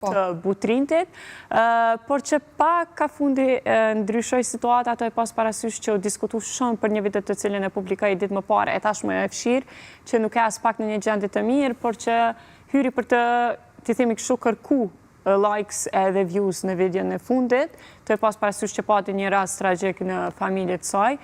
të butrintit, por që pak ka fundi ndryshoj situata, ato e pas parasysh që u diskutu shumë për një vitet të cilin e publikoj ditë më pare, e tashmë e fshirë, që nuk e as pak në një gjendit të mirë, por që hyri për të themi kështu kërku likes edhe views në videon në fundit, të e pas parasysh që pati një rast tragjik në familje të saj.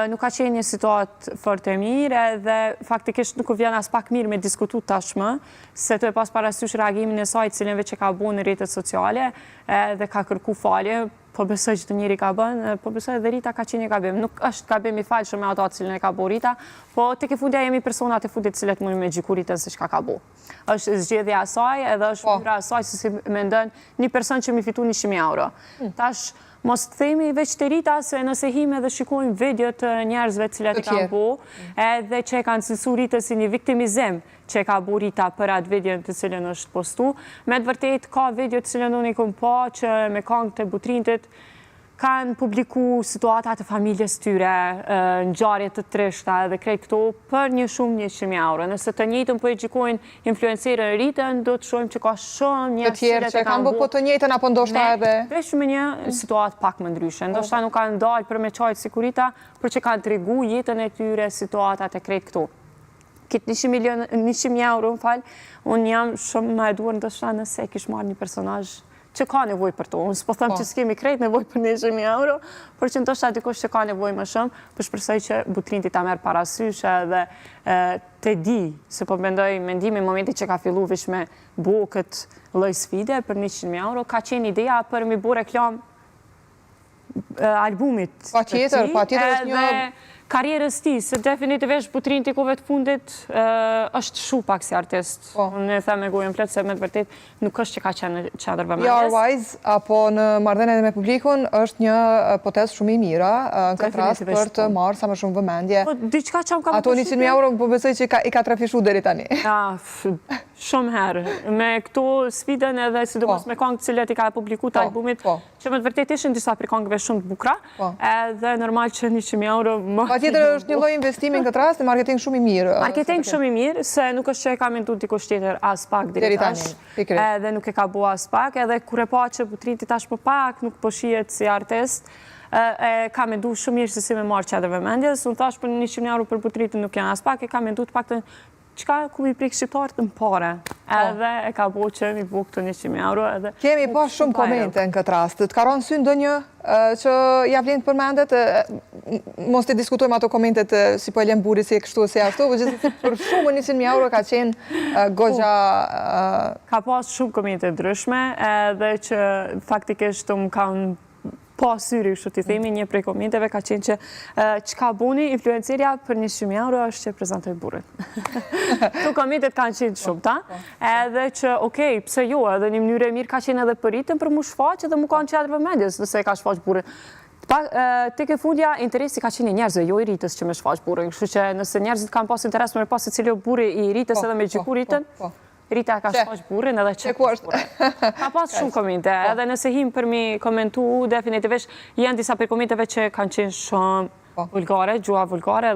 Nuk ka qenë një situatë fort e mirë dhe faktikisht nuk vjen as pak mirë me diskutu tashmë, se të e pas parasysh reagimin e saj cilinve që ka bu në rrjetet sociale dhe ka kërku falje, po besoj që të njëri ka bën, po besoj edhe Rita ka qenë një gabim. Nuk është gabim i falshëm me ato cilin e ka bu Rita, po të ke fundja jemi personat e fundit cilet mund me gjiku Ritën se çka ka bu. Është zgjedhja asaj edhe është mënyra asaj se si mendon një person që mi fitu 100.000 euro. Tash, mos të themi veç të Rita, se nëse hime dhe shikojmë video të njerëzve cilat i kanë bu, edhe që e kanë cilësu Rita si një viktimizim që e ka bu Rita për atë video të cilën është postu. Me të vërtet, ka video të cilën unë i kom pa që me kangë të butrintit kanë publiku situatat e familjes tyre, ngjarje të trishta dhe krejt këto për një shumë 100.000 euro. Nëse të njëjtën po e gjikojnë influencerën Ritën, do të shohim që ka shumë njerëz të tjerë që kanë bërë po të njëjtën apo ndoshta edhe veç me një situatë pak më ndryshe. Ndoshta nuk kanë dalë për me çajt si Rita, por që kanë tregu jetën e tyre, situatat e krejt këto. Këtë 100.000 euro, unë jam shumë më e duar ndoshta nëse kish marrë një personazh që ka nevoj për to. Unë s'po thëmë që s'kemi krejt nevoj për 100.000 euro, por që ndoshta dikush që ka nevoj më shumë, për shpresoj që butrinti ta merë parasysh dhe të di, se po mendimi në momenti që ka fillu vish me bu këtë lloj sfide për 100.000 euro, ka qenë ideja për mi bu reklam albumit pa tjetër është një karierës ti, se definitivisht butrinti kuve të fundit është shu pak si artist. Unë e them me gojën fletë se me të vërtet nuk është që ka qenë qadër vëmendjes. PR-wise, apo në marrëdhënien me publikun, është një potezë shumë i mira në këtë rast për të marrë sa më shumë vëmendje. Ato 100.000 euro po besoj që i ka trafishu deri tani. Shumë herë. Me këto sfidën edhe sidomos me këngët cilet i ka publiku të albumit, që me të vërtet ishin disa për këngëve shumë të bukra, edhe normal që 100.000 euro tjetër është një lloj investimi në këtë rast, në marketing shumë i mirë. Marketing shumë i mirë, se nuk është që e ka mendu dikush tjetër as pak deri tash, edhe nuk e ka bu as pak, edhe kur e pa që butrinti tash për pak nuk po shihet si artist, ka mendu shumë mirë se si me marrë qadër vëmendjes, unë thash për 100.000 euro për butrintin nuk janë as pak, e ka mendu të paktën qka ku mi prik shqiptarët në pare, edhe e ka bo që mi bu këto 100.000 euro. Kemi pa shumë komente në këtë rast. Të karon sy ndonjë që ja vlen të përmendet, mos të diskutojmë ato komentet si po e lem buri si e kështu si ashtu, për shumë 100.000 euro ka qenë gogja... Ka pas shumë komente ndryshme, edhe që faktikisht më kanë pa syri, kështu t'i themi, një prej komenteve ka qenë që qka buni influencerja për 100.000 euro është që prezentoj burin. Tu komentet kanë qenë shumë, ta? Edhe që, okej, pse jo, edhe një mënyrë e mirë ka qenë edhe për Ritën për mu shfaq edhe mu kanë qadrë vëmendjes nëse e ka shfaq burin. Te ke fundja, interesi ka qenë njerëzve, jo i Ritës që me shfaq burin, kështu që nëse njerëzit kanë pas interes me pas se cili buri i Ritës edhe me gjiku Ritën, Rita ka shfaq burin edhe që shfaq burin. Ka pas shumë komente, edhe nëse him për mi komentu, definitivisht, janë disa për komenteve që kanë qenë shumë vulgare, gjua vulgare,